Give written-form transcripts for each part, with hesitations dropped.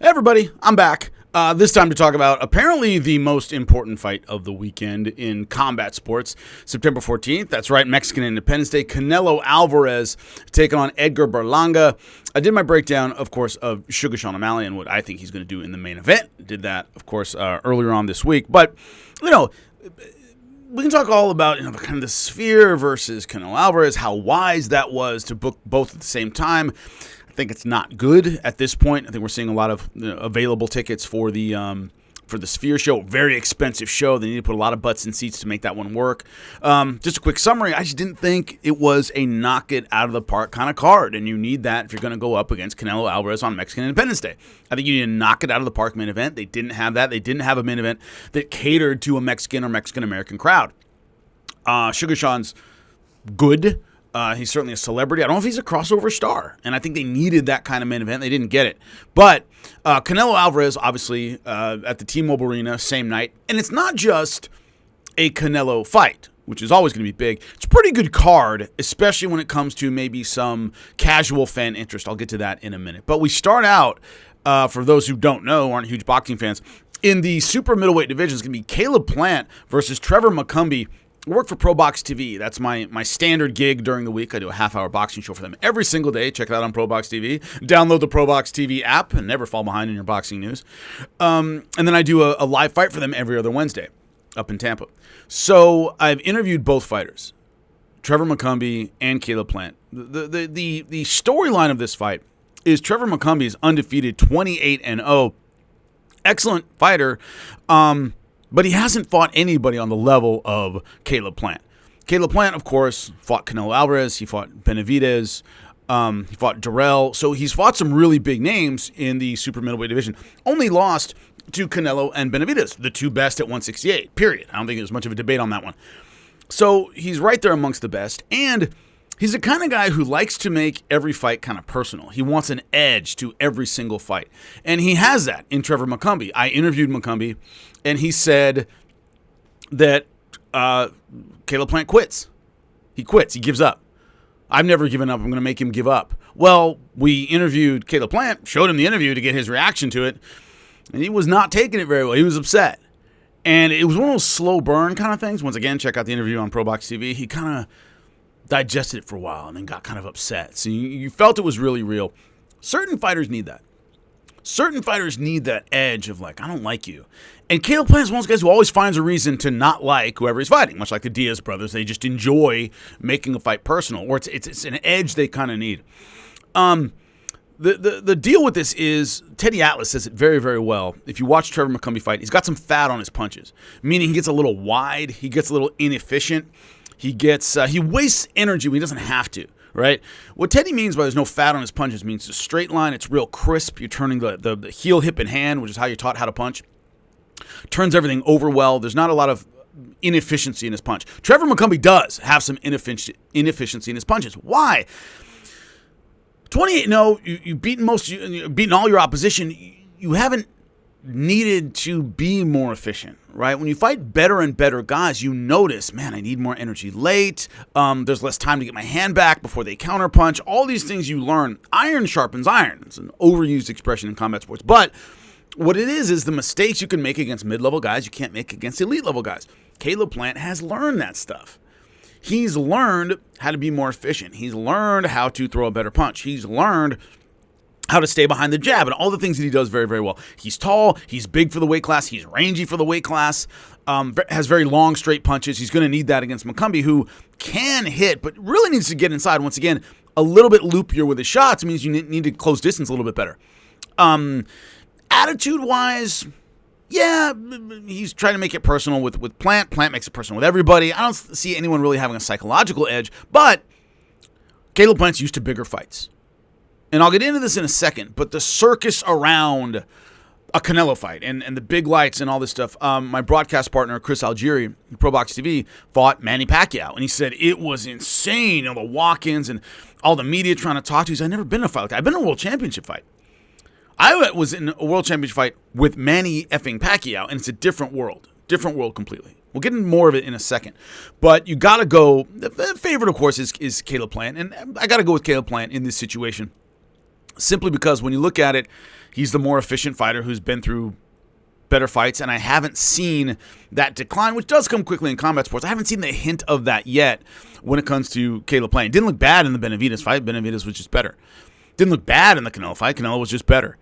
Hey everybody, I'm back. This time to talk about apparently the most important fight of the weekend in combat sports. September 14th, that's right, Mexican Independence Day. Canelo Alvarez taking on Edgar Berlanga. I did my breakdown, of course, of Sugar Sean O'Malley and what I think he's going to do in the main event. Did that, of course, earlier on this week. But, we can talk all about kind of the Sphere versus Canelo Alvarez, how wise that was to book both at the same time. I think it's not good at this point. I think we're seeing a lot of available tickets for the Sphere show. Very expensive show. They need to put a lot of butts in seats to make that one work. Just a quick summary. I just didn't think it was a knock it out of the park kind of card, and you need that if you're going to go up against Canelo Alvarez on Mexican Independence Day. I think you need to knock it out of the park main event. They didn't have that. They didn't have a main event that catered to a Mexican or Mexican-American crowd. Sugar Sean's good. He's certainly a celebrity. I don't know if he's a crossover star, and I think they needed that kind of main event. They didn't get it. But Canelo Alvarez, obviously, at the T-Mobile Arena, same night. And it's not just a Canelo fight, which is always going to be big. It's a pretty good card, especially when it comes to maybe some casual fan interest. I'll get to that in a minute. But we start out, for those who don't know, aren't huge boxing fans, in the super middleweight division, it's going to be Caleb Plant versus Trevor McCumbee. I work for ProBox TV. That's my standard gig during the week. I do a half-hour boxing show for them every single day. Check it out on ProBox TV. Download the ProBox TV app and never fall behind in your boxing news. And then I do a live fight for them every other Wednesday up in Tampa. So I've interviewed both fighters, Trevor McCumbee and Caleb Plant. The storyline of this fight is Trevor McCumbee is undefeated, 28-0. Excellent fighter. But he hasn't fought anybody on the level of Caleb Plant. Caleb Plant, of course, fought Canelo Alvarez. He fought Benavidez. He fought Durrell. So he's fought some really big names in the super middleweight division. Only lost to Canelo and Benavidez, the two best at 168, period. I don't think there's much of a debate on that one. So he's right there amongst the best. And he's the kind of guy who likes to make every fight kind of personal. He wants an edge to every single fight. And he has that in Trevor McCumbee. I interviewed McCumbee, and he said that Caleb Plant quits. He quits. He gives up. I've never given up. I'm going to make him give up. Well, we interviewed Caleb Plant, showed him the interview to get his reaction to it, and he was not taking it very well. He was upset. And it was one of those slow burn kind of things. Once again, check out the interview on ProBox TV. He kind of digested it for a while and then got kind of upset. So you felt it was really real. Certain fighters need that. Certain fighters need that edge of like, I don't like you. And Caleb Plant is one of those guys who always finds a reason to not like whoever he's fighting, much like the Diaz brothers. They just enjoy making a fight personal, or it's an edge they kind of need. The deal with this is, Teddy Atlas says it very, very well. If you watch Trevor McCumbee fight, he's got some fat on his punches, meaning he gets a little wide, he gets a little inefficient. He wastes energy when he doesn't have to, right? What Teddy means by there's no fat on his punches means it's a straight line, it's real crisp, you're turning the heel, hip, and hand, which is how you're taught how to punch. Turns everything over well. There's not a lot of inefficiency in his punch. Trevor McCumbee does have some inefficiency in his punches. Why? 28-0, you've beaten all your opposition. You haven't needed to be more efficient, right? When you fight better and better guys, you notice, man, I need more energy late. There's less time to get my hand back before they counterpunch. All these things you learn. Iron sharpens iron. It's an overused expression in combat sports. But what it is the mistakes you can make against mid-level guys you can't make against elite-level guys. Caleb Plant has learned that stuff. He's learned how to be more efficient. He's learned how to throw a better punch. He's learned how to stay behind the jab, and all the things that he does very, very well. He's tall, he's big for the weight class, he's rangy for the weight class, has very long, straight punches. He's going to need that against McCumbee, who can hit, but really needs to get inside. Once again, a little bit loopier with his shots. It means you need to close distance a little bit better. Attitude-wise, yeah, he's trying to make it personal with Plant. Plant makes it personal with everybody. I don't see anyone really having a psychological edge, but Caleb Plant's used to bigger fights. And I'll get into this in a second, but the circus around a Canelo fight and the big lights and all this stuff. My broadcast partner, Chris Algieri, ProBox TV, fought Manny Pacquiao, and he said it was insane. The walk-ins and all the media trying to talk to you. He said, I've never been in a fight like that. I've been in a world championship fight. I was in a world championship fight with Manny effing Pacquiao, and it's a different world completely. We'll get into more of it in a second. But you got to go, the favorite, of course, is Caleb Plant, and I got to go with Caleb Plant in this situation. simply because when you look at it, he's the more efficient fighter who's been through better fights, and I haven't seen that decline, which does come quickly in combat sports. I haven't seen the hint of that yet when it comes to Caleb Plant. Didn't look bad in the Benavidez fight. Benavidez was just better. Didn't look bad in the Canelo fight. Canelo was just better.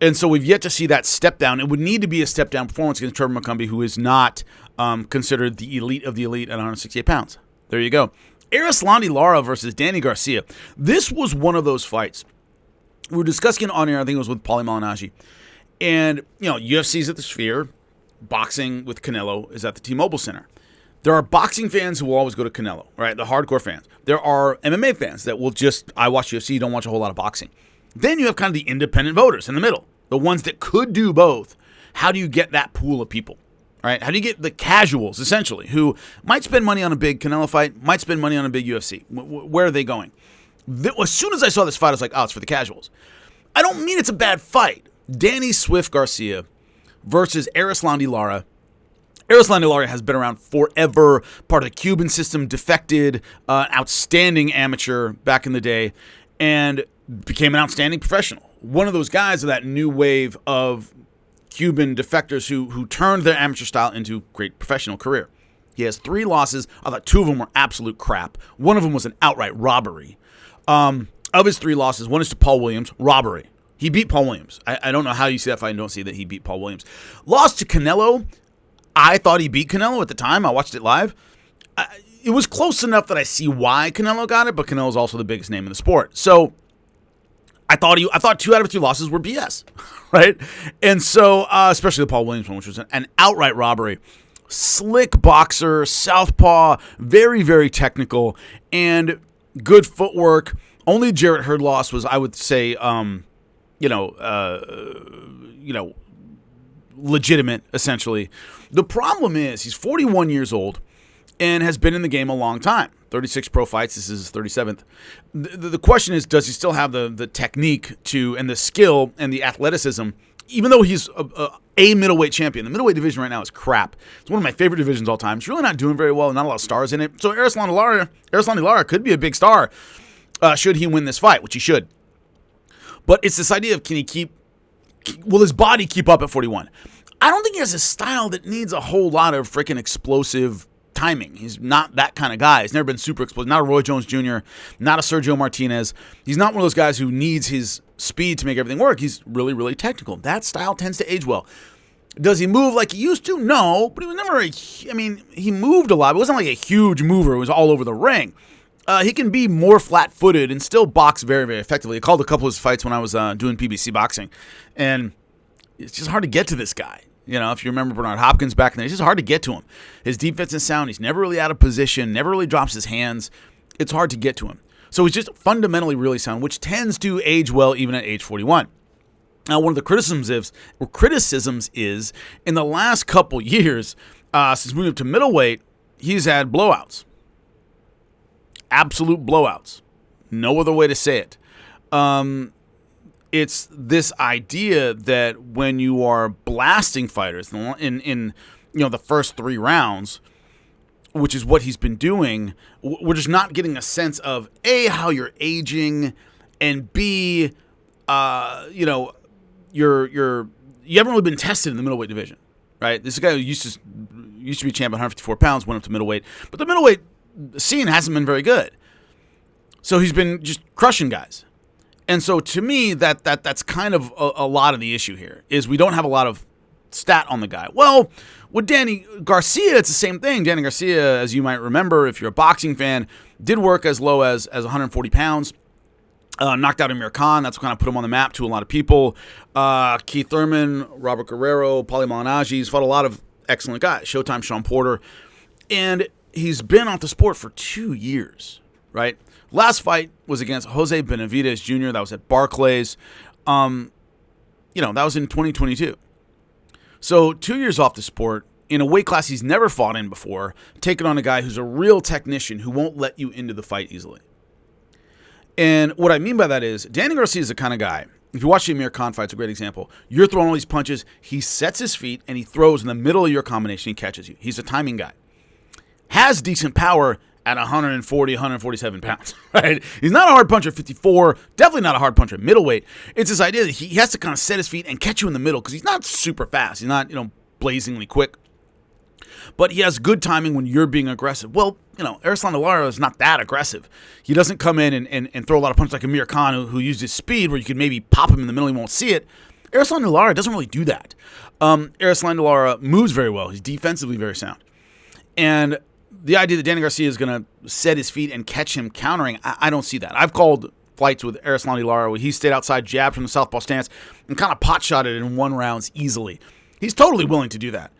And so we've yet to see that step down. It would need to be a step down performance against Trevor McCumbee, who is not considered the elite of the elite at 168 pounds. There you go. Erislandy Lara versus Danny Garcia. This was one of those fights. We were discussing it on air. I think it was with Paulie Malignaggi. And, UFC's at the Sphere. Boxing with Canelo is at the T-Mobile Center. There are boxing fans who will always go to Canelo, right? The hardcore fans. There are MMA fans that will I watch UFC, don't watch a whole lot of boxing. Then you have kind of the independent voters in the middle, the ones that could do both. How do you get that pool of people, right? How do you get the casuals, essentially, who might spend money on a big Canelo fight, might spend money on a big UFC? Where are they going? As soon as I saw this fight, I was like, oh, it's for the casuals. I don't mean it's a bad fight. Danny Swift Garcia versus Erislandy Lara. Erislandy Lara has been around forever, part of the Cuban system, defected, outstanding amateur back in the day, and became an outstanding professional. One of those guys of that new wave of Cuban defectors who turned their amateur style into a great professional career. He has 3 losses. I thought 2 of them were absolute crap. One of them was an outright robbery. Of his 3 losses, one is to Paul Williams, robbery. He beat Paul Williams. I don't know how you see that fight and don't see that he beat Paul Williams. Lost to Canelo. I thought he beat Canelo at the time. I watched it live. It was close enough that I see why Canelo got it, but Canelo's also the biggest name in the sport. So I thought 2 out of 3 losses were BS, right? And so, especially the Paul Williams one, which was an outright robbery. Slick boxer, southpaw, very, very technical, and good footwork. Only Jarrett Hurd loss was, I would say, legitimate, essentially. The problem is he's 41 years old and has been in the game a long time. 36 pro fights. This is his 37th. The question is, does he still have the technique and the skill and the athleticism, even though he's a middleweight champion? The middleweight division right now is crap. It's one of my favorite divisions all time. It's really not doing very well. Not a lot of stars in it. So Erislandy Lara could be a big star should he win this fight, which he should. But it's this idea of will his body keep up at 41? I don't think he has a style that needs a whole lot of freaking explosive timing. He's not that kind of guy. He's never been super explosive. Not a Roy Jones Jr., not a Sergio Martinez. He's not one of those guys who needs his speed to make everything work. He's really, really technical. That style tends to age well. Does he move like he used to? No, but he was never he moved a lot. It wasn't like a huge mover. It was all over the ring. He can be more flat-footed and still box very, very effectively. I called a couple of his fights when I was doing PBC boxing, and it's just hard to get to this guy. If you remember Bernard Hopkins back then, it's just hard to get to him. His defense is sound. He's never really out of position, never really drops his hands. It's hard to get to him. So he's just fundamentally really sound, which tends to age well even at age 41. Now, one of the criticisms is in the last couple years, since moving up to middleweight, he's had blowouts. Absolute blowouts. No other way to say it. It's this idea that when you are blasting fighters in the first 3 rounds, which is what he's been doing, we're just not getting a sense of A, how you're aging, and B, you haven't really been tested in the middleweight division, right? This is a guy who used to be champ at 154 pounds, went up to middleweight, but the middleweight scene hasn't been very good. So he's been just crushing guys. And so to me, that's kind of a lot of the issue here, is we don't have a lot of stat on the guy. Well, with Danny Garcia, it's the same thing. Danny Garcia, as you might remember, if you're a boxing fan, did work as low as 140 pounds. Knocked out Amir Khan. That's what kind of put him on the map to a lot of people. Keith Thurman, Robert Guerrero, Paulie Malignaggi. He's fought a lot of excellent guys. Showtime, Sean Porter. And he's been off the sport for 2 years, right? Last fight was against Jose Benavidez Jr. That was at Barclays. That was in 2022. So 2 years off the sport, in a weight class he's never fought in before, taking on a guy who's a real technician who won't let you into the fight easily. And what I mean by that is, Danny Garcia is the kind of guy, if you watch the Amir Khan fight, it's a great example. You're throwing all these punches, he sets his feet, and he throws in the middle of your combination, he catches you. He's a timing guy. Has decent power, at 140, 147 pounds, right? He's not a hard puncher at 54, definitely not a hard puncher at middleweight. It's this idea that he has to kind of set his feet and catch you in the middle because he's not super fast. He's not, blazingly quick. But he has good timing when you're being aggressive. Well, Erislandy Lara is not that aggressive. He doesn't come in and throw a lot of punches like Amir Khan, who used his speed where you could maybe pop him in the middle, he won't see it. Erislandy Lara doesn't really do that. Erislandy Lara moves very well. He's defensively very sound. And the idea that Danny Garcia is going to set his feet and catch him countering, I don't see that. I've called fights with Erislandy Lara where he stayed outside, jabbed from the southpaw stance, and kind of pot-shot it in 1 rounds easily. He's totally willing to do that.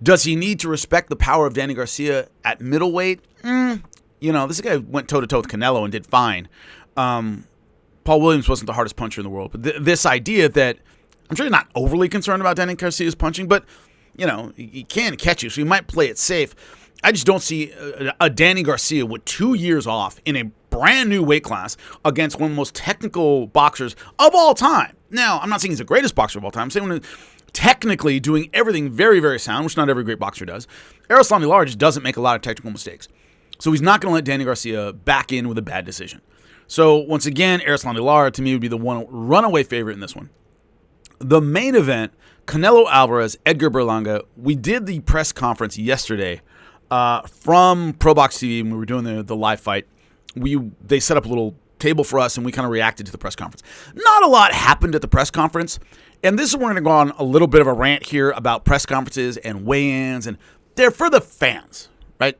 Does he need to respect the power of Danny Garcia at middleweight? This guy went toe-to-toe with Canelo and did fine. Paul Williams wasn't the hardest puncher in the world. But this idea that, I'm sure you're not overly concerned about Danny Garcia's punching, but, he can catch you, so you might play it safe. I just don't see a Danny Garcia with 2 years off in a brand new weight class against one of the most technical boxers of all time. Now, I'm not saying he's the greatest boxer of all time. I'm saying technically doing everything very, very sound, which not every great boxer does. Erislandy Lara just doesn't make a lot of technical mistakes. So he's not going to let Danny Garcia back in with a bad decision. So once again, Erislandy Lara to me would be the one runaway favorite in this one. The main event, Canelo Alvarez, Edgar Berlanga. We did the press conference yesterday from ProBox TV when we were doing the live fight. They set up a little table for us, and we kind of reacted to the press conference. Not a lot happened at the press conference, and this is where we're going to go on a little bit of a rant here about press conferences and weigh-ins, and they're for the fans, right?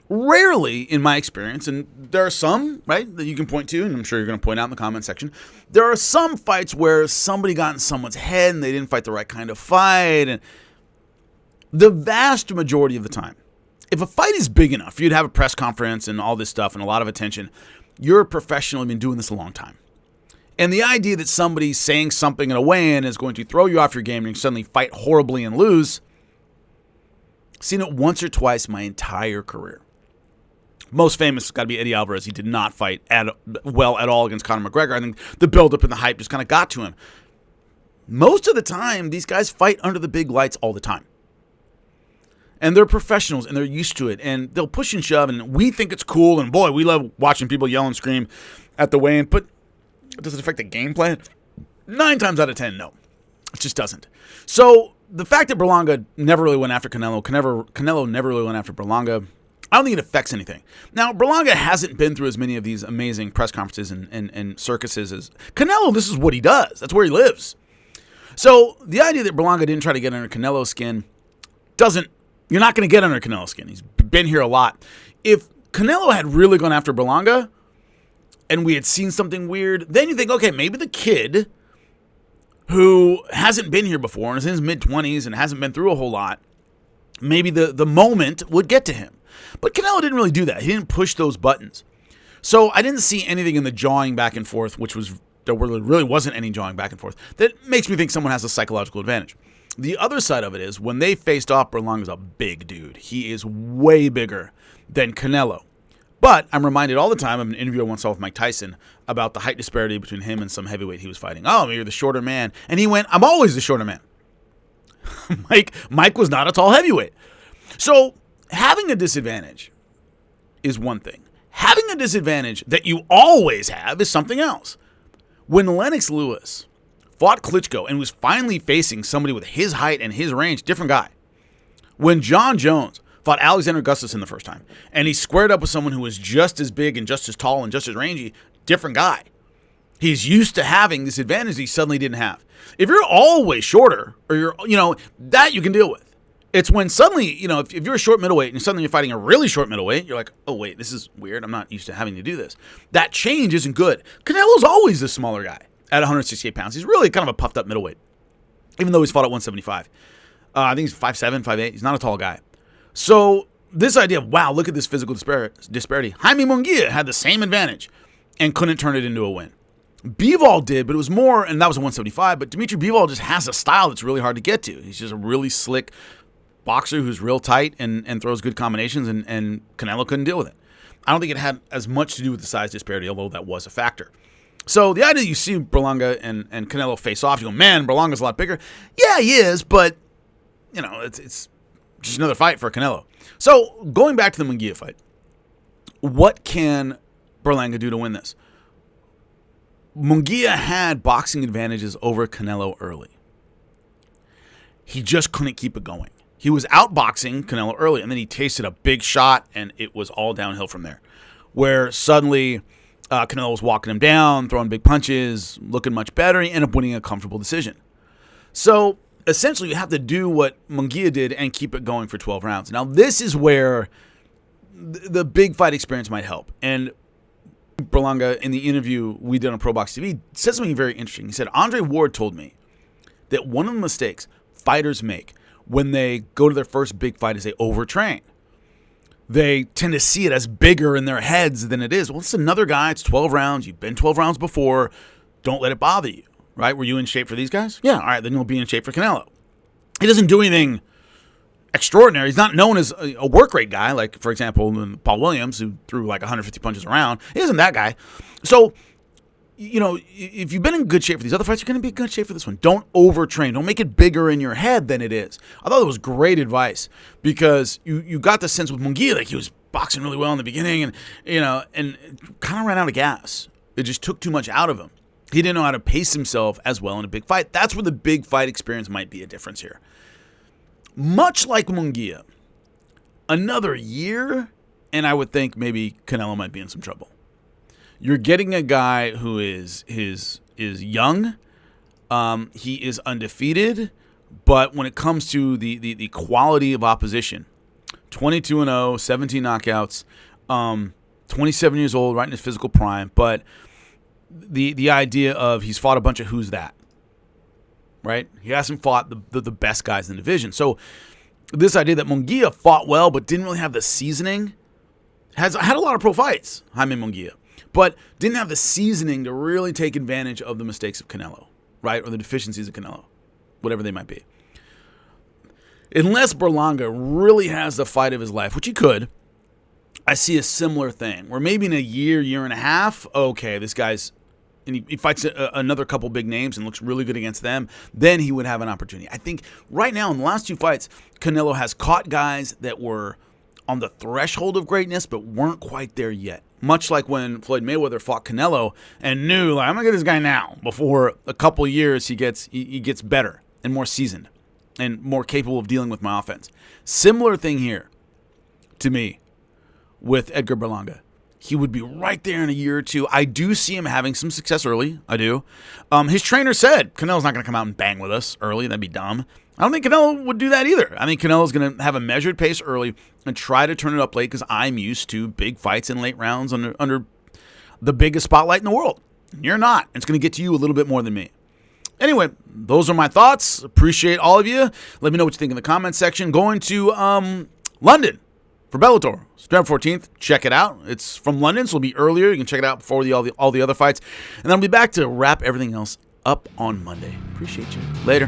Rarely, in my experience, and there are some, right, that you can point to, and I'm sure you're going to point out in the comment section, there are some fights where somebody got in someone's head and they didn't fight the right kind of fight, and the vast majority of the time, if a fight is big enough, you'd have a press conference and all this stuff and a lot of attention. You're a professional, you've been doing this a long time. And the idea that somebody saying something in a weigh-in is going to throw you off your game and you suddenly fight horribly and lose, I've seen it once or twice my entire career. Most famous has got to be Eddie Alvarez. He did not fight well at all against Conor McGregor. I think the build-up and the hype just kind of got to him. Most of the time, these guys fight under the big lights all the time. And they're professionals, and they're used to it, and they'll push and shove, and we think it's cool, and boy, we love watching people yell and scream at the weigh-in, but does it affect the game plan? 9 times out of 10, no. It just doesn't. So the fact that Berlanga never really went after Canelo never really went after Berlanga, I don't think it affects anything. Now, Berlanga hasn't been through as many of these amazing press conferences and circuses as Canelo. This is what he does. That's where he lives. So the idea that Berlanga didn't try to get under Canelo's skin you're not going to get under Canelo's skin. He's been here a lot. If Canelo had really gone after Berlanga and we had seen something weird, then you think, okay, maybe the kid who hasn't been here before and is in his mid-20s and hasn't been through a whole lot, maybe the moment would get to him. But Canelo didn't really do that. He didn't push those buttons. So I didn't see anything in the jawing back and forth, there really wasn't any jawing back and forth, that makes me think someone has a psychological advantage. The other side of it is, when they faced off, Berlanga's a big dude. He is way bigger than Canelo. But I'm reminded all the time of an interview I once saw with Mike Tyson about the height disparity between him and some heavyweight he was fighting. Oh, you're the shorter man. And he went, I'm always the shorter man. Mike was not a tall heavyweight. So having a disadvantage is one thing. Having a disadvantage that you always have is something else. When Lennox Lewis fought Klitschko and was finally facing somebody with his height and his range, different guy. When John Jones fought Alexander Gustafsson the first time, and he squared up with someone who was just as big and just as tall and just as rangy, different guy. He's used to having this advantage he suddenly didn't have. If you're always shorter, or that you can deal with. It's when suddenly, if you're a short middleweight and suddenly you're fighting a really short middleweight, you're like, oh wait, this is weird. I'm not used to having to do this. That change isn't good. Canelo's always the smaller guy. At 168 pounds. He's really kind of a puffed up middleweight, even though he's fought at 175. I think he's 5'7", 5'8". He's not a tall guy. So this idea of, wow, look at this physical disparity. Jaime Munguia had the same advantage and couldn't turn it into a win. Bivol did, but it was more, and that was a 175, but Dimitri Bivol just has a style that's really hard to get to. He's just a really slick boxer who's real tight and throws good combinations, and Canelo couldn't deal with it. I don't think it had as much to do with the size disparity, although that was a factor. So the idea that you see Berlanga and Canelo face off, you go, man, Berlanga's a lot bigger. Yeah, he is, but, it's just another fight for Canelo. So going back to the Munguia fight, what can Berlanga do to win this? Munguia had boxing advantages over Canelo early. He just couldn't keep it going. He was outboxing Canelo early, and then he tasted a big shot, and it was all downhill from there. Where suddenly Canelo was walking him down, throwing big punches, looking much better. He ended up winning a comfortable decision. So essentially, you have to do what Munguia did and keep it going for 12 rounds. Now, this is where the big fight experience might help. And Berlanga, in the interview we did on Pro Box TV, said something very interesting. He said, Andre Ward told me that one of the mistakes fighters make when they go to their first big fight is they overtrain. They tend to see it as bigger in their heads than it is. Well, it's another guy. It's 12 rounds. You've been 12 rounds before. Don't let it bother you, right? Were you in shape for these guys? Yeah, all right, then you'll be in shape for Canelo. He doesn't do anything extraordinary. He's not known as a work rate guy, like, for example, Paul Williams, who threw like 150 punches around. He isn't that guy. So, you know, if you've been in good shape for these other fights, you're going to be in good shape for this one. Don't overtrain. Don't make it bigger in your head than it is. I thought it was great advice because you got the sense with Munguia, like he was boxing really well in the beginning and, you know, and kind of ran out of gas. It just took too much out of him. He didn't know how to pace himself as well in a big fight. That's where the big fight experience might be a difference here. Much like Munguia, another year, and I would think maybe Canelo might be in some trouble. You're getting a guy who is young. He is undefeated, but when it comes to the quality of opposition, 22-0, 17 knockouts, 27 years old, right in his physical prime. But the idea of he's fought a bunch of who's that, right? He hasn't fought the best guys in the division. So this idea that Munguia fought well but didn't really have the seasoning, had a lot of pro fights, Jaime Munguia, but didn't have the seasoning to really take advantage of the mistakes of Canelo, right? Or the deficiencies of Canelo, whatever they might be. Unless Berlanga really has the fight of his life, which he could, I see a similar thing where maybe in a year and a half, okay, this guy's, and he fights another couple big names and looks really good against them, then he would have an opportunity. I think right now in the last two fights, Canelo has caught guys that were on the threshold of greatness but weren't quite there yet. Much like when Floyd Mayweather fought Canelo and knew, like, I'm going to get this guy now. Before a couple years, he gets better and more seasoned and more capable of dealing with my offense. Similar thing here to me with Edgar Berlanga. He would be right there in a year or two. I do see him having some success early. I do. His trainer said Canelo's not going to come out and bang with us early. That'd be dumb. I don't think Canelo would do that either. I think Canelo's going to have a measured pace early and try to turn it up late because I'm used to big fights in late rounds under the biggest spotlight in the world. You're not. It's going to get to you a little bit more than me. Anyway, those are my thoughts. Appreciate all of you. Let me know what you think in the comments section. Going to London for Bellator, September 14th. Check it out. It's from London, so it'll be earlier. You can check it out before all the other fights. And then I'll be back to wrap everything else up on Monday. Appreciate you. Later.